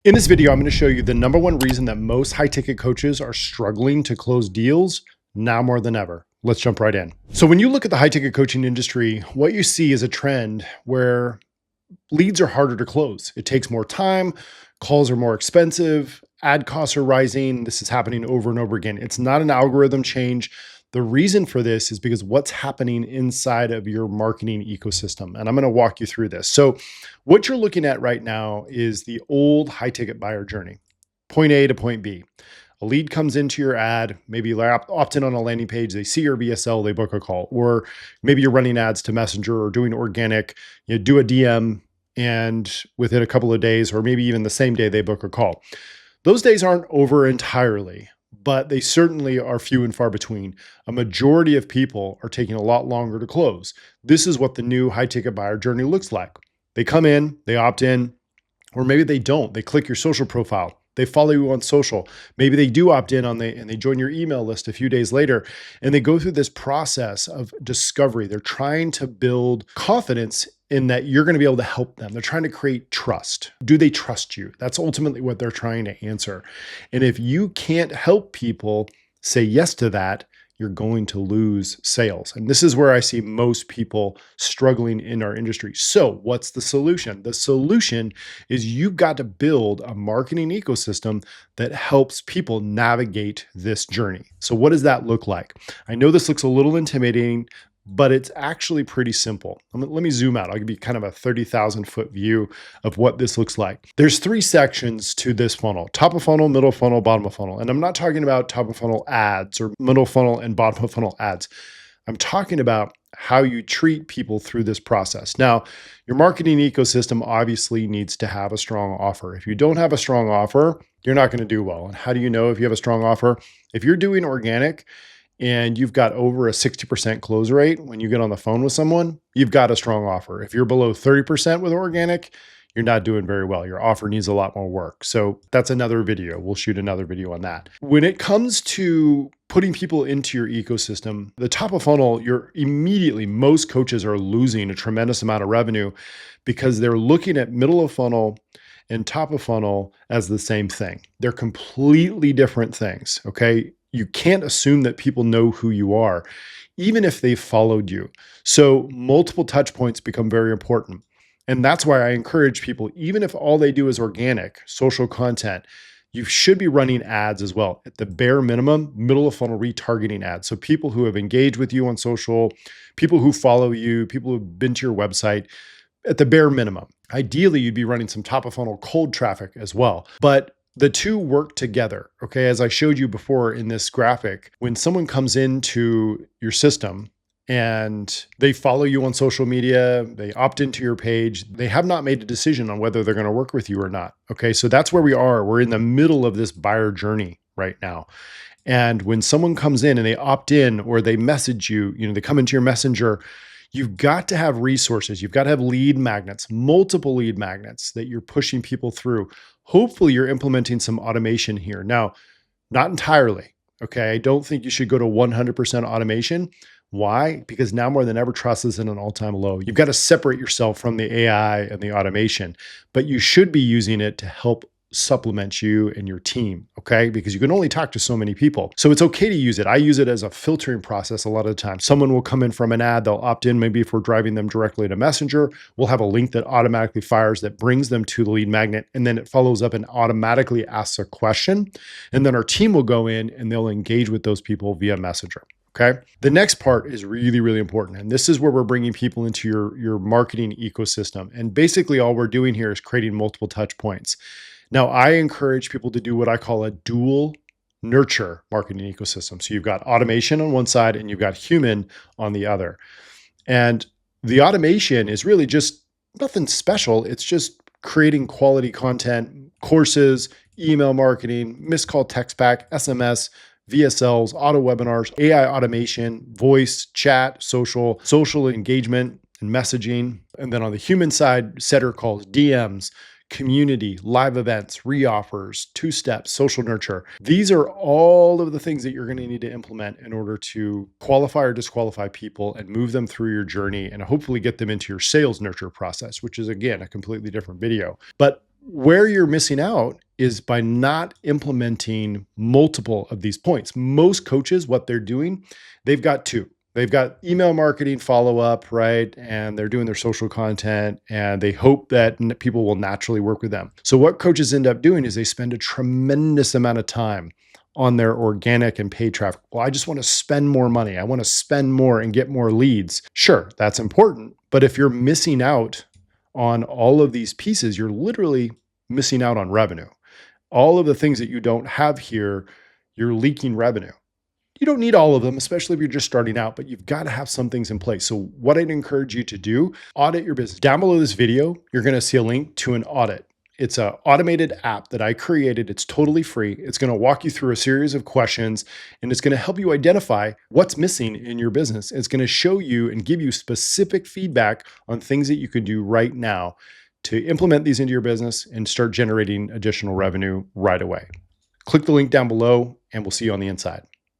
In this video, I'm going to show you the number one reason that most high ticket coaches are struggling to close deals now more than ever. Let's jump right in. So when you look at the high ticket coaching industry, what you see is a trend where leads are harder to close. It takes more time, calls are more expensive, ad costs are rising. This is happening over and over again. It's not an algorithm change. The reason for this is because what's happening inside of your marketing ecosystem. And I'm going to walk you through this. So what you're looking at right now is the old high ticket buyer journey, point A to point B. A lead comes into your ad, maybe they opt in on a landing page, they see your VSL, they book a call, or maybe you're running ads to Messenger or doing organic, you do a DM, and within a couple of days, or maybe even the same day, they book a call. Those days aren't over entirely, but they certainly are few and far between. A majority of people are taking a lot longer to close. This is what the new high ticket buyer journey looks like. They come in, they opt in, or maybe they don't. They click your social profile. They follow you on social. Maybe they do opt in and they join your email list a few days later, and they go through this process of discovery. They're trying to build confidence in that you're going to be able to help them. They're trying to create trust. Do they trust you? That's ultimately what they're trying to answer. And if you can't help people say yes to that, you're going to lose sales. And this is where I see most people struggling in our industry. So what's the solution? The solution is you've got to build a marketing ecosystem that helps people navigate this journey. So what does that look like? I know this looks a little intimidating, but it's actually pretty simple. Let me zoom out. I'll give you kind of a 30,000 foot view of what this looks like. There's three sections to this funnel: top of funnel, middle funnel, bottom of funnel. And I'm not talking about top of funnel ads or middle funnel and bottom of funnel ads. I'm talking about how you treat people through this process. Now, your marketing ecosystem obviously needs to have a strong offer. If you don't have a strong offer, you're not going to do well. And how do you know if you have a strong offer? If you're doing organic, and you've got over a 60% close rate when you get on the phone with someone, you've got a strong offer. If you're below 30% with organic, you're not doing very well. Your offer needs a lot more work. So that's another video. We'll shoot another video on that. When it comes to putting people into your ecosystem, the top of funnel, most coaches are losing a tremendous amount of revenue because they're looking at middle of funnel and top of funnel as the same thing. They're completely different things, okay? You can't assume that people know who you are, even if they've followed you. So multiple touch points become very important. And that's why I encourage people, even if all they do is organic, social content, you should be running ads as well. At the bare minimum, middle of funnel retargeting ads. So people who have engaged with you on social, people who follow you, people who've been to your website, at the bare minimum. Ideally, you'd be running some top of funnel cold traffic as well. But the two work together, okay? As I showed you before in this graphic, when someone comes into your system and they follow you on social media, they opt into your page, they have not made a decision on whether they're going to work with you or not, okay? So that's where we are. We're in the middle of this buyer journey right now. And when someone comes in and they opt in or they message you, they come into your messenger, you've got to have resources. You've got to have lead magnets, multiple lead magnets that you're pushing people through. Hopefully you're implementing some automation here. Now, not entirely, okay? I don't think you should go to 100% automation. Why? Because now more than ever, trust is at an all-time low. You've got to separate yourself from the AI and the automation, but you should be using it to help supplement you and your team, okay? Because you can only talk to so many people. So it's okay to use it. I use it as a filtering process a lot of the time. Someone will come in from an ad, they'll opt in. Maybe if we're driving them directly to Messenger, we'll have a link that automatically fires that brings them to the lead magnet, and then it follows up and automatically asks a question. And then our team will go in and they'll engage with those people via Messenger. Okay. The next part is really, really important. And this is where we're bringing people into your marketing ecosystem. And basically all we're doing here is creating multiple touch points. Now, I encourage people to do what I call a dual nurture marketing ecosystem. So you've got automation on one side and you've got human on the other. And the automation is really just nothing special. It's just creating quality content, courses, email marketing, missed call text back, SMS, VSLs, auto webinars, AI automation, voice, chat, social engagement, and messaging. And then on the human side, setter calls, DMs, community, live events, reoffers, two-steps, social nurture. These are all of the things that you're going to need to implement in order to qualify or disqualify people and move them through your journey and hopefully get them into your sales nurture process, which is, again, a completely different video. But Where you're missing out is by not implementing multiple of these points. Most coaches, what they're doing, they've got two. They've got email marketing follow up, right? And they're doing their social content and they hope that people will naturally work with them. So, what coaches end up doing is they spend a tremendous amount of time on their organic and paid traffic. Well, I just want to spend more money. I want to spend more and get more leads. Sure, that's important. But if you're missing out on all of these pieces, you're literally missing out on revenue. All of the things that you don't have here, you're leaking revenue. You don't need all of them, especially if you're just starting out, but you've got to have some things in place. So, what I'd encourage you to do, audit your business. Down below this video, you're going to see a link to an audit. It's an automated app that I created. It's totally free. It's going to walk you through a series of questions and it's going to help you identify what's missing in your business. It's going to show you and give you specific feedback on things that you can do right now to implement these into your business and start generating additional revenue right away. Click the link down below and we'll see you on the inside.